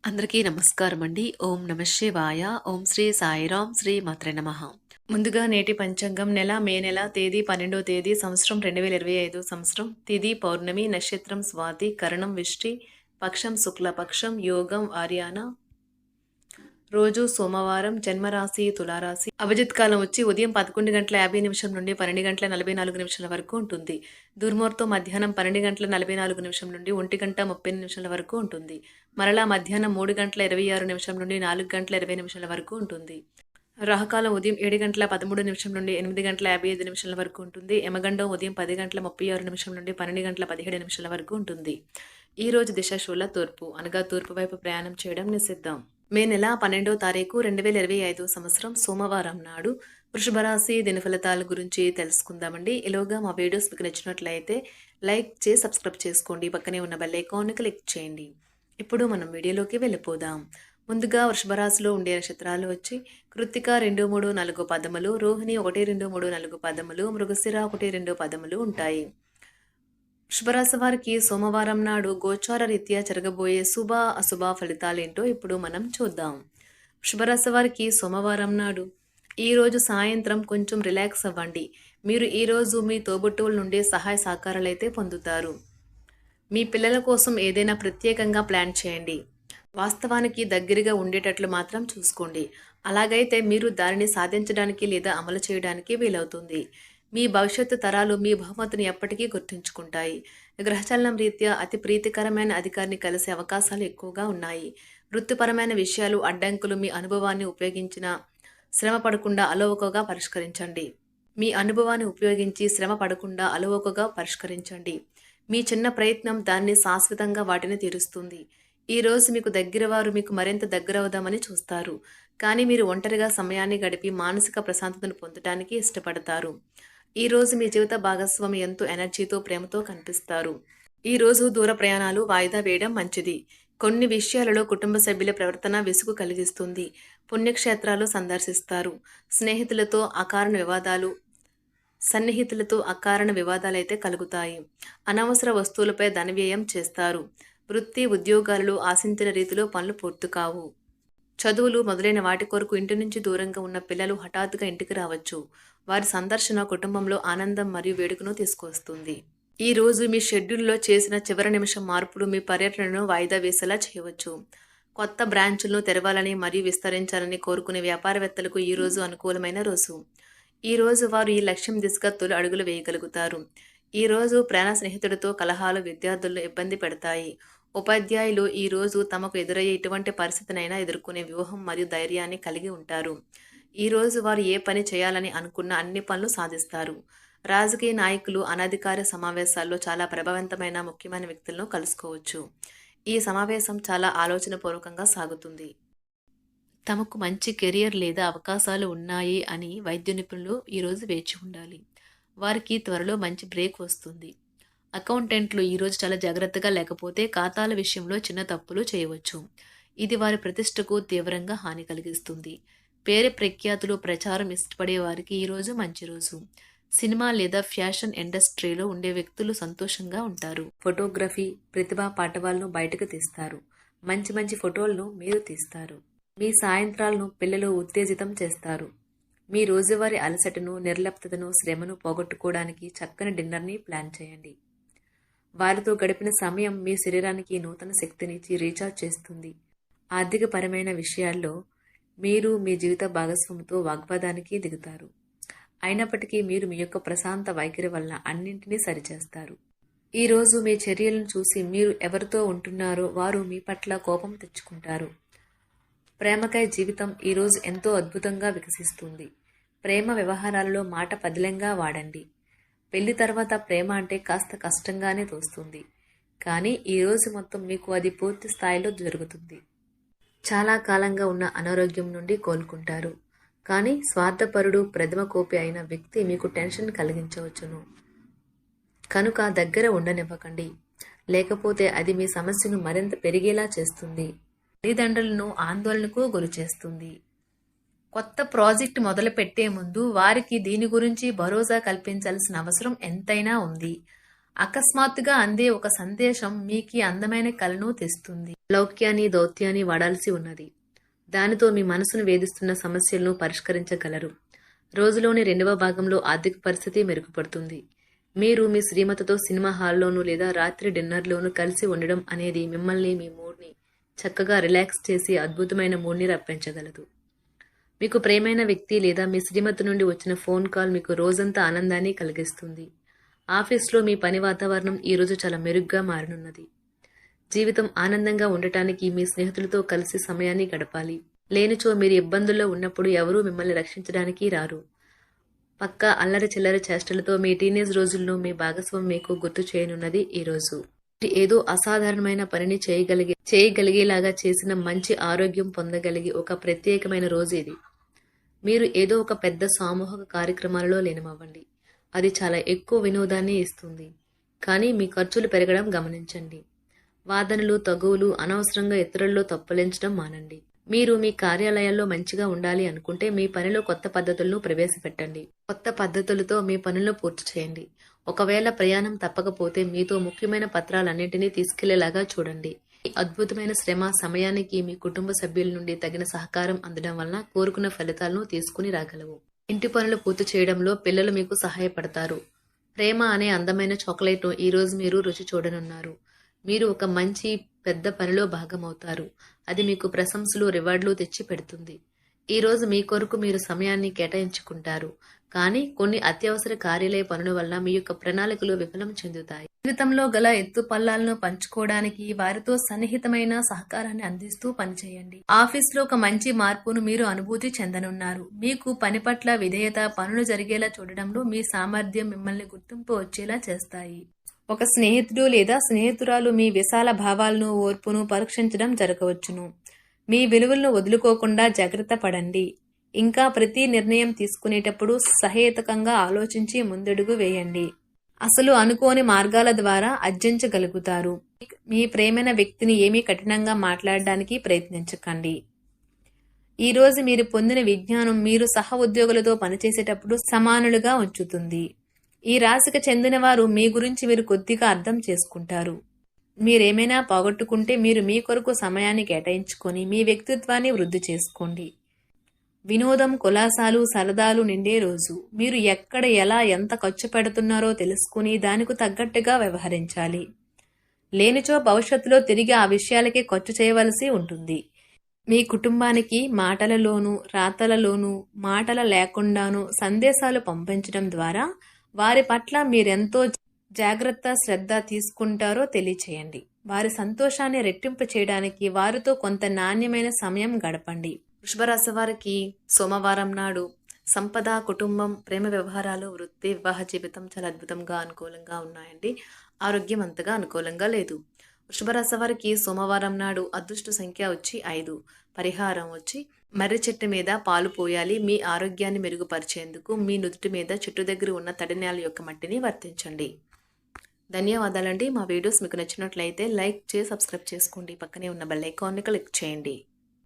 అందరికీ నమస్కారం అండి. ఓం నమ శివాయ. ఓం శ్రీ సాయిరాం శ్రీ మాత్రే నమః. ముందుగా నేటి పంచాంగం మే నెల తేదీ 12వ తేదీ సంవత్సరం 2025 సంవత్సరం తిథి పౌర్ణమి నక్షత్రం స్వాతి కరణం విష్టి పక్షం శుక్లపక్షం యోగం ఆర్యాన రోజు సోమవారం జన్మరాశి తులారాశి అభిజిత్ కాలం వచ్చి ఉదయం 11:50 నుండి 12:44 వరకు ఉంటుంది. దుర్ముహూర్తం మధ్యాహ్నం 12:44 నుండి 1:30 వరకు ఉంటుంది. మరలా మధ్యాహ్నం 3:26 నుండి 4:20 వరకు ఉంటుంది. రాహుకాలం ఉదయం 7:13 నుండి 8:55 వరకు ఉంటుంది. యమగండం ఉదయం 10:36 నుండి 12:17 వరకు ఉంటుంది. ఈ రోజు దిశ శూల తూర్పు అనగా తూర్పు వైపు ప్రయాణం చేయడం నిషిద్ధం. మే నెల 12వ తారీఖు 2025 సంవత్సరం సోమవారం నాడు వృషభ రాశి దినఫలితాల గురించి తెలుసుకుందామండి. ఈలోగా మా వీడియోస్ మీకు నచ్చినట్లయితే లైక్ చేసి సబ్స్క్రైబ్ చేసుకోండి. పక్కనే ఉన్న బెల్ ఐకాన్ని క్లిక్ చేయండి. ఇప్పుడు మనం వీడియోలోకి వెళ్ళిపోదాం. ముందుగా వృషభ రాశిలో ఉండే నక్షత్రాలు వచ్చి కృత్తిక 2, 3, 4 పదములు, రోహిణి 1, 2, 3, 4 పదములు, మృగశిర 1, 2 పదములు ఉంటాయి. వృషభరాశి వారికి సోమవారం నాడు గోచార రీత్యా జరగబోయే శుభ అశుభ ఫలితాలేంటో ఇప్పుడు మనం చూద్దాం. వృషభరాశి వారికి సోమవారం నాడు ఈరోజు సాయంత్రం కొంచెం రిలాక్స్ అవ్వండి. మీరు ఈరోజు మీ తోబుట్టువుల నుండి సహాయ సహకారాలైతే పొందుతారు. మీ పిల్లల కోసం ఏదైనా ప్రత్యేకంగా ప్లాన్ చేయండి. వాస్తవానికి దగ్గరగా ఉండేటట్లు మాత్రం చూసుకోండి. అలాగైతే మీరు దానిని సాధించడానికి లేదా అమలు చేయడానికి వీలవుతుంది. మీ భవిష్యత్తు తరాలు మీ బహుమతిని ఎప్పటికీ గుర్తుంచుకుంటాయి. గ్రహచలనం రీత్యా అతి ప్రీతికరమైన అధికారిని కలిసే అవకాశాలు ఎక్కువగా ఉన్నాయి. వృత్తిపరమైన విషయాలు అడ్డంకులు మీ అనుభవాన్ని ఉపయోగించిన శ్రమ పడకుండా అలవోకగా పరిష్కరించండి. మీ అనుభవాన్ని ఉపయోగించి శ్రమ పడకుండా అలవోకగా పరిష్కరించండి. మీ చిన్న ప్రయత్నం దాన్ని శాశ్వతంగా వాటిని తీరుస్తుంది. ఈ రోజు మీకు దగ్గర వారు మీకు మరింత దగ్గరవుదామని చూస్తారు. కానీ మీరు ఒంటరిగా సమయాన్ని గడిపి మానసిక ప్రశాంతతను పొందడానికి ఇష్టపడతారు. ఈ రోజు మీ జీవిత భాగస్వామి ఎంతో ఎనర్జీతో ప్రేమతో కనిపిస్తారు. ఈ రోజు దూర ప్రయాణాలు వాయిదా వేయడం మంచిది. కొన్ని విషయాలలో కుటుంబ సభ్యుల ప్రవర్తన విసుగు కలిగిస్తుంది. పుణ్యక్షేత్రాలు సందర్శిస్తారు. సన్నిహితులతో అకారణ వివాదాలైతే కలుగుతాయి. అనవసర వస్తువులపై ధన వ్యయం చేస్తారు. వృత్తి ఉద్యోగాలలో ఆశించిన రీతిలో పనులు పూర్తి కావు. చదువులు మొదలైన వాటి కొరకు ఇంటి నుంచి దూరంగా ఉన్న పిల్లలు హఠాత్తుగా ఇంటికి రావచ్చు. వారి సందర్శన కుటుంబంలో ఆనందం మరియు వేడుకను తీసుకొస్తుంది. ఈ రోజు మీ షెడ్యూల్లో చేసిన చివరి నిమిషం మార్పులు మీ పర్యటనను వాయిదా వేసేలా చేయవచ్చు. కొత్త బ్రాంచులను తెరవాలని మరియు విస్తరించాలని కోరుకునే వ్యాపారవేత్తలకు ఈ రోజు అనుకూలమైన రోజు. ఈ రోజు వారు ఈ లక్ష్యం దిశగా తొలి అడుగులు వేయగలుగుతారు. ఈ రోజు ప్రాణ స్నేహితుడితో కలహాలు విద్యార్థులను ఇబ్బంది పెడతాయి. ఉపాధ్యాయులు ఈ రోజు తమకు ఎదురయ్యే ఎటువంటి పరిస్థితినైనా ఎదుర్కొనే వ్యూహం మరియు ధైర్యాన్ని కలిగి ఉంటారు. ఈ రోజు వారు ఏ పని చేయాలని అనుకున్న అన్ని పనులు సాధిస్తారు. రాజకీయ నాయకులు అనధికార సమావేశాల్లో చాలా ప్రభావవంతమైన ముఖ్యమైన వ్యక్తులను కలుసుకోవచ్చు. ఈ సమావేశం చాలా ఆలోచనపూర్వకంగా సాగుతుంది. తమకు మంచి కెరియర్ లేదా అవకాశాలు ఉన్నాయి అని వైద్య నిపుణులు ఈరోజు వేచి ఉండాలి. వారికి త్వరలో మంచి బ్రేక్ వస్తుంది. అకౌంటెంట్లు ఈరోజు చాలా జాగ్రత్తగా లేకపోతే ఖాతాల విషయంలో చిన్న తప్పులు చేయవచ్చు. ఇది వారి ప్రతిష్టకు తీవ్రంగా హాని కలిగిస్తుంది. పేరు ప్రఖ్యాతులు ప్రచారం ఇష్టపడే వారికి ఈరోజు మంచి రోజు. సినిమా లేదా ఫ్యాషన్ ఇండస్ట్రీలో ఉండే వ్యక్తులు సంతోషంగా ఉంటారు. ఫోటోగ్రఫీ ప్రతిభా పాటవాలను బయటకు తీస్తారు. మంచి ఫోటోలను మీరు తీస్తారు. మీ సాయంత్రాలను పిల్లలు ఉత్తేజితం చేస్తారు. మీ రోజువారీ అలసటను, నిర్లిప్తతను, శ్రమను పోగొట్టుకోవడానికి చక్కని డిన్నర్ని ప్లాన్ చేయండి. వారితో గడిపిన సమయం మీ శరీరానికి నూతన శక్తినిచ్చి రీఛార్జ్ చేస్తుంది. ఆర్థికపరమైన విషయాల్లో మీరు మీ జీవిత భాగస్వామితో వాగ్వాదానికి దిగుతారు. అయినప్పటికీ మీరు మీ యొక్క ప్రశాంత వైఖరి వలన అన్నింటినీ సరిచేస్తారు. ఈ రోజు మీ చర్యలను చూసి మీరు ఎవరితో ఉంటున్నారో వారు మీ పట్ల కోపం తెచ్చుకుంటారు. ప్రేమకై జీవితం ఈరోజు ఎంతో అద్భుతంగా వికసిస్తుంది. ప్రేమ వ్యవహారాలలో మాట పదిలంగా వాడండి. పెళ్లి తర్వాత ప్రేమ అంటే కాస్త కష్టంగానే తోస్తుంది. కానీ ఈ రోజు మొత్తం మీకు అది పూర్తి స్థాయిలో జరుగుతుంది. చాలా కాలంగా ఉన్న అనారోగ్యం నుండి కోలుకుంటారు. కానీ స్వార్థపరుడు, ప్రథమ కోపి అయిన వ్యక్తి మీకు టెన్షన్ కలిగించవచ్చును. కనుక దగ్గర ఉండనివ్వకండి. లేకపోతే అది మీ సమస్యను మరింత పెరిగేలా చేస్తుంది. తల్లిదండ్రులను ఆందోళనకు గురి చేస్తుంది. కొత్త ప్రాజెక్ట్ మొదలు పెట్టే ముందు వారికి దీని గురించి భరోసా కల్పించాల్సిన అవసరం ఎంతైనా ఉంది. అకస్మాత్తుగా అందే ఒక సందేశం మీకీ అందమైన కలను తెస్తుంది. లౌక్యాన్ని, దౌత్యాన్ని వాడాల్సి ఉన్నది. దానితో మీ మనసును వేధిస్తున్న సమస్యలను పరిష్కరించగలరు. రోజులోని 2వ భాగంలో ఆర్థిక పరిస్థితి మెరుగుపడుతుంది. మీరు మీ శ్రీమతితో సినిమా హాల్లోనూ లేదా రాత్రి డిన్నర్లోనూ కలిసి ఉండడం అనేది మిమ్మల్ని మీ మూడ్ని చక్కగా రిలాక్స్ చేసి అద్భుతమైన మూడ్ని రప్పించగలదు. మీకు ప్రియమైన వ్యక్తి లేదా మీ శ్రీమతి నుండి వచ్చిన ఫోన్ కాల్ మీకు రోజంతా ఆనందాన్ని కలిగిస్తుంది. ఆఫీస్లో మీ పని వాతావరణం ఈరోజు చాలా మెరుగ్గా మారనున్నది. జీవితం ఆనందంగా ఉండటానికి మీ స్నేహితులతో కలిసి సమయాన్ని గడపాలి. లేనిచో మీరు ఇబ్బందుల్లో ఉన్నప్పుడు ఎవరూ మిమ్మల్ని రక్షించడానికి రారు. పక్కా అల్లరి చిల్లరి చేష్టలతో మీ టీనేజ్ రోజుల్లో మీ భాగస్వామి మీకు గుర్తు చేయనున్నది ఈరోజు. ఏదో అసాధారణమైన పనిని చేయగలిగేలాగా చేసిన మంచి ఆరోగ్యం పొందగలిగి ఒక ప్రత్యేకమైన రోజు ఇది. మీరు ఏదో ఒక పెద్ద సామూహిక కార్యక్రమాలలో లీనమవ్వండి. అది చాలా ఎక్కువ వినోదాన్ని ఇస్తుంది. కానీ మీ ఖర్చులు పెరగడం గమనించండి. వాదనలు, తగువులు, అనవసరంగా ఇతరుల్లో తప్పులించడం మానండి. మీరు మీ కార్యాలయాల్లో మంచిగా ఉండాలి అనుకుంటే మీ పనిలో కొత్త పద్ధతులను ప్రవేశపెట్టండి. కొత్త పద్ధతులతో మీ పనులను పూర్తి చేయండి. ఒకవేళ ప్రయాణం తప్పకపోతే మీతో ముఖ్యమైన పత్రాలన్నింటినీ తీసుకెళ్లేలాగా చూడండి. ఈ అద్భుతమైన శ్రమ సమయానికి మీ కుటుంబ సభ్యుల నుండి తగిన సహకారం అందడం వలన కోరుకున్న ఫలితాలను తీసుకుని రాగలవు. ఇంటి పనులు పూర్తి చేయడంలో పిల్లలు మీకు సహాయపడతారు. ప్రేమ అనే అందమైన చాక్లెట్ను ఈరోజు మీరు రుచి చూడనున్నారు. మీరు ఒక మంచి పెద్ద పనిలో భాగమవుతారు. అది మీకు ప్రశంసలు, రివార్డులు తెచ్చి పెడుతుంది. ఈరోజు మీ కొరకు మీరు సమయాన్ని కేటాయించుకుంటారు. కానీ కొన్ని అత్యవసర కార్యాలయ పనుల వల్ల మీ యొక్క ప్రణాళికలు విఫలం చెందుతాయి. జీవితంలో గల ఎత్తు పల్లాలను పంచుకోవడానికి వారితో సన్నిహితమైన సహకారాన్ని అందిస్తూ పనిచేయండి. ఆఫీస్లో ఒక మంచి మార్పును మీరు అనుభూతి చెందనున్నారు. మీకు పని పట్ల విధేయత, పనులు జరిగేలా చూడడంలో మీ సామర్థ్యం మిమ్మల్ని గుర్తింపు వచ్చేలా చేస్తాయి. ఒక స్నేహితుడు లేదా స్నేహితురాలు మీ విశాల భావాలను, ఓర్పును పరీక్షించడం జరగవచ్చును. మీ విలువలను వదులుకోకుండా జాగ్రత్త పడండి. ఇంకా ప్రతి నిర్ణయం తీసుకునేటప్పుడు సహేతుకంగా ఆలోచించి ముందడుగు వేయండి. అసలు అనుకోని మార్గాల ద్వారా అర్జించగలుగుతారు. మీ ప్రేమైన వ్యక్తిని ఏమీ కఠినంగా మాట్లాడడానికి ప్రయత్నించకండి. ఈరోజు మీరు పొందిన విజ్ఞానం మీరు సహ ఉద్యోగులతో పనిచేసేటప్పుడు సమానులుగా ఉంచుతుంది. ఈ రాశికి చెందిన వారు మీ గురించి మీరు కొద్దిగా అర్థం చేసుకుంటారు. మీరేమైనా పోగొట్టుకుంటే మీరు మీ కొరకు సమయాన్ని కేటాయించుకొని మీ వ్యక్తిత్వాన్ని వృద్ధి చేసుకోండి. వినోదం, కులాసాలు, సరదాలు నిండే రోజు. మీరు ఎక్కడ, ఎలా, ఎంత ఖర్చు పెడుతున్నారో తెలుసుకుని దానికి తగ్గట్టుగా వ్యవహరించాలి. లేనిచో భవిష్యత్తులో తిరిగి ఆ విషయాలకే ఖర్చు చేయవలసి ఉంటుంది. మీ కుటుంబానికి మాటలలోనూ, రాతలలోనూ, మాటల లేకుండానూ సందేశాలు పంపించడం ద్వారా వారి పట్ల మీరెంతో జాగ్రత్త, శ్రద్ధ తీసుకుంటారో తెలియచేయండి. వారి సంతోషాన్ని రెట్టింపు చేయడానికి వారితో కొంత నాణ్యమైన సమయం గడపండి. వృషభరాశి వారికి సోమవారం నాడు సంపద, కుటుంబం, ప్రేమ వ్యవహారాలు, వృత్తి, వివాహ జీవితం చాలా అద్భుతంగా అనుకూలంగా ఉన్నాయండి. ఆరోగ్యం అంతగా అనుకూలంగా లేదు. వృషభరాశి వారికి సోమవారం నాడు అదృష్ట సంఖ్య వచ్చి 5. పరిహారం వచ్చి మర్రి చెట్టు మీద పాలు పోయాలి. మీ ఆరోగ్యాన్ని మెరుగుపరిచేందుకు మీ నుదుటి మీద చెట్టు దగ్గర ఉన్న తడి నేల యొక్క మట్టిని వర్తించండి. ధన్యవాదాలండి. మా వీడియోస్ మీకు నచ్చినట్లయితే లైక్ చేసి సబ్స్క్రైబ్ చేసుకోండి. పక్కనే ఉన్న బెల్ ఐకాన్ని క్లిక్ చేయండి.